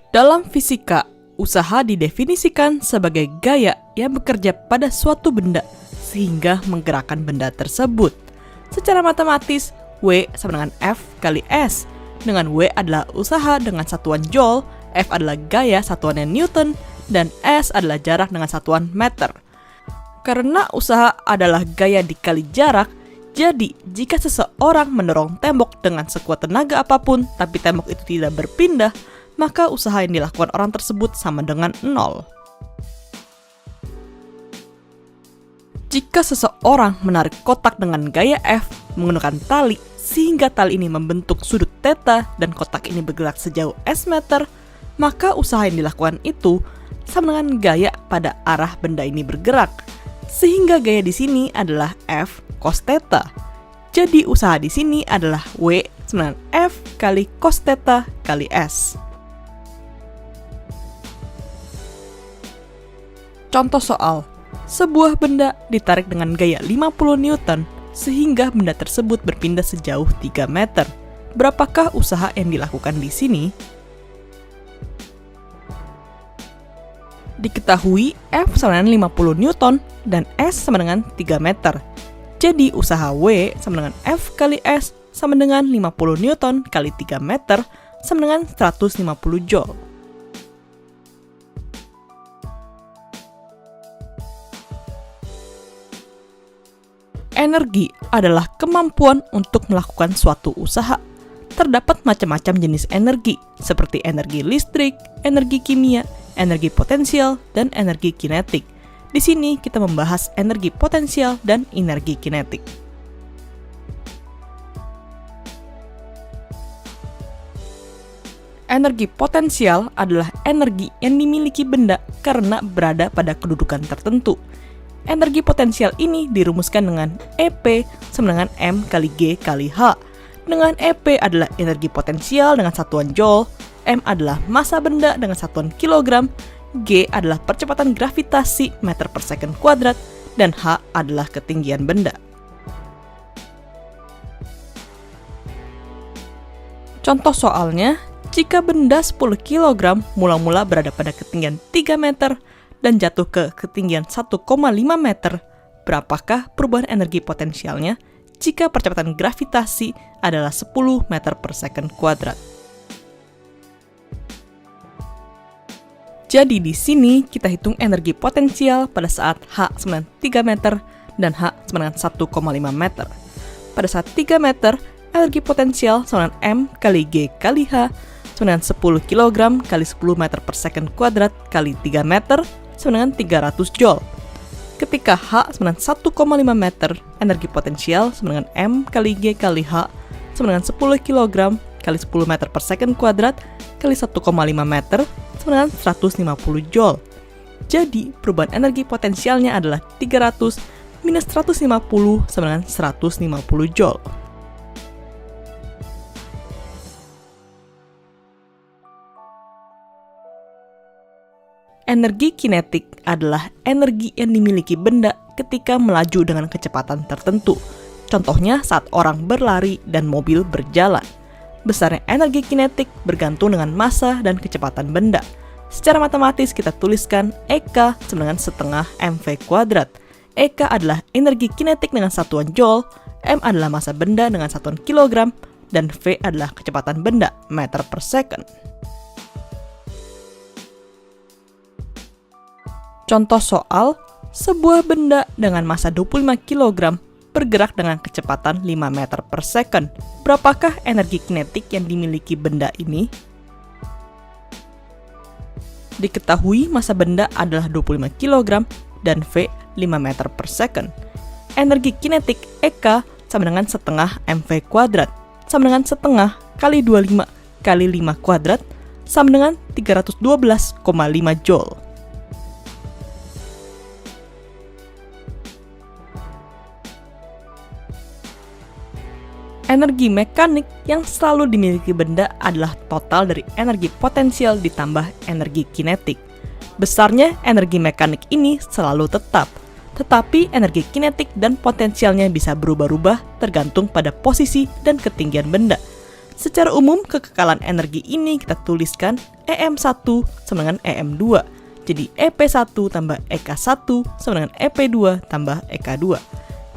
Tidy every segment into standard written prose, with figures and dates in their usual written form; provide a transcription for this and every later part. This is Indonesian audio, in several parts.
Dalam fisika, usaha didefinisikan sebagai gaya yang bekerja pada suatu benda sehingga menggerakkan benda tersebut. Secara matematis, W sama dengan F kali S, dengan W adalah usaha dengan satuan Joule, F adalah gaya satuannya Newton, dan S adalah jarak dengan satuan meter. Karena usaha adalah gaya dikali jarak, jadi jika seseorang mendorong tembok dengan sekuat tenaga apapun tapi tembok itu tidak berpindah, maka usaha yang dilakukan orang tersebut sama dengan 0. Jika seseorang menarik kotak dengan gaya F menggunakan tali, sehingga tali ini membentuk sudut theta dan kotak ini bergerak sejauh S meter, maka usaha yang dilakukan itu sama dengan gaya pada arah benda ini bergerak, sehingga gaya di sini adalah F cos theta. Jadi usaha di sini adalah W sama dengan F kali cos theta kali S. Contoh soal, sebuah benda ditarik dengan gaya 50 Newton sehingga benda tersebut berpindah sejauh 3 meter. Berapakah usaha yang dilakukan di sini? Diketahui F sama dengan 50 Newton dan S sama dengan 3 meter. Jadi usaha W sama dengan F kali S sama dengan 50 Newton kali 3 meter sama dengan 150 Joule. Energi adalah kemampuan untuk melakukan suatu usaha. Terdapat macam-macam jenis energi, seperti energi listrik, energi kimia, energi potensial, dan energi kinetik. Di sini kita membahas energi potensial dan energi kinetik. Energi potensial adalah energi yang dimiliki benda karena berada pada kedudukan tertentu. Energi potensial ini dirumuskan dengan EP sama dengan M kali G kali H. Dengan EP adalah energi potensial dengan satuan Joule, M adalah massa benda dengan satuan kilogram, G adalah percepatan gravitasi meter per second kuadrat, dan H adalah ketinggian benda. Contoh soalnya, jika benda 10 kg mula-mula berada pada ketinggian 3 meter, dan jatuh ke ketinggian 1,5 meter, berapakah perubahan energi potensialnya jika percepatan gravitasi adalah 10 meter per second kuadrat? Jadi di sini kita hitung energi potensial pada saat H sama dengan 3 meter dan H sama dengan 1,5 meter. Pada saat 3 meter, energi potensial sama dengan M kali G kali H sama dengan 10 kg kali 10 meter per second kuadrat kali 3 meter sama dengan 300 Joule. Ketika H sama dengan 1,5 meter, energi potensial sama dengan M kali G kali H sama dengan 10 kg kali 10 meter per second kuadrat kali 1,5 meter sama dengan 150 Joule. Jadi, perubahan energi potensialnya adalah 300 minus 150 sama dengan 150 Joule. Energi kinetik adalah energi yang dimiliki benda ketika melaju dengan kecepatan tertentu. Contohnya saat orang berlari dan mobil berjalan. Besarnya energi kinetik bergantung dengan massa dan kecepatan benda. Secara matematis kita tuliskan EK sama dengan setengah mv kuadrat. EK adalah energi kinetik dengan satuan Joule, M adalah massa benda dengan satuan kilogram, dan V adalah kecepatan benda meter per second. Contoh soal, sebuah benda dengan massa 25 kg bergerak dengan kecepatan 5 meter per second. Berapakah energi kinetik yang dimiliki benda ini? Diketahui massa benda adalah 25 kg dan V 5 meter per second. Energi kinetik EK sama dengan setengah mv kuadrat, sama dengan setengah kali 25 kali 5 kuadrat, sama dengan 312,5 Joule. Energi mekanik yang selalu dimiliki benda adalah total dari energi potensial ditambah energi kinetik. Besarnya energi mekanik ini selalu tetap, Tetapi energi kinetik dan potensialnya bisa berubah-ubah tergantung pada posisi dan ketinggian benda. Secara umum, kekekalan energi ini kita tuliskan EM1 sama dengan EM2. Jadi EP1 tambah EK1 sama dengan EP2 tambah EK2.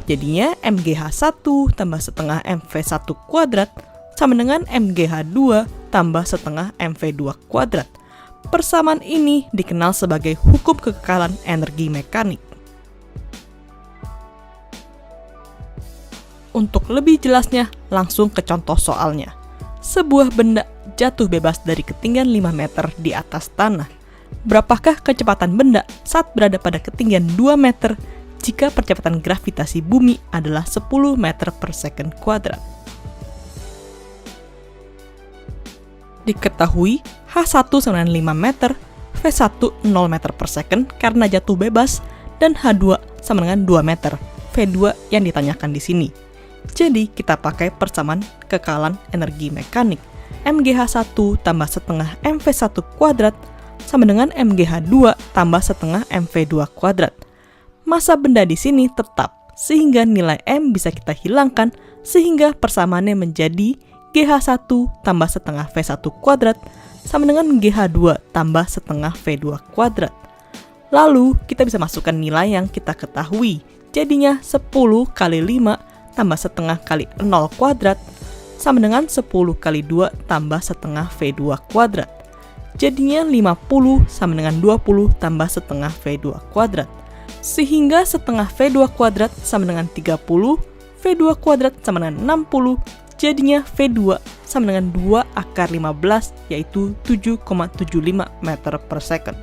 Jadinya MGH1 tambah setengah MV1 kuadrat sama dengan MGH2 tambah setengah MV2 kuadrat. Persamaan ini dikenal sebagai hukum kekekalan energi mekanik. Untuk lebih jelasnya, langsung ke contoh soalnya. Sebuah benda jatuh bebas dari ketinggian 5 meter di atas tanah. Berapakah kecepatan benda saat berada pada ketinggian 2 meter jika percepatan gravitasi bumi adalah 10 meter per second kuadrat? Diketahui H1 sama dengan 5 meter, V1 0 meter per second karena jatuh bebas, dan H2 sama dengan 2 meter, V2 yang ditanyakan di sini. Jadi, kita pakai persamaan kekekalan energi mekanik. MGH1 tambah setengah MV1 kuadrat sama dengan MGH2 tambah setengah MV2 kuadrat. Massa benda di sini tetap, sehingga nilai M bisa kita hilangkan, sehingga persamaannya menjadi GH1 tambah setengah V1 kuadrat sama dengan GH2 tambah setengah V2 kuadrat. Lalu, kita bisa masukkan nilai yang kita ketahui. Jadinya 10 kali 5 tambah setengah kali 0 kuadrat sama dengan 10 kali 2 tambah setengah V2 kuadrat. Jadinya 50 sama dengan 20 tambah setengah V2 kuadrat. Sehingga setengah V2 kuadrat sama dengan 30, V2 kuadrat sama dengan 60, jadinya V2 sama dengan 2 akar 15 yaitu 7,75 meter per second.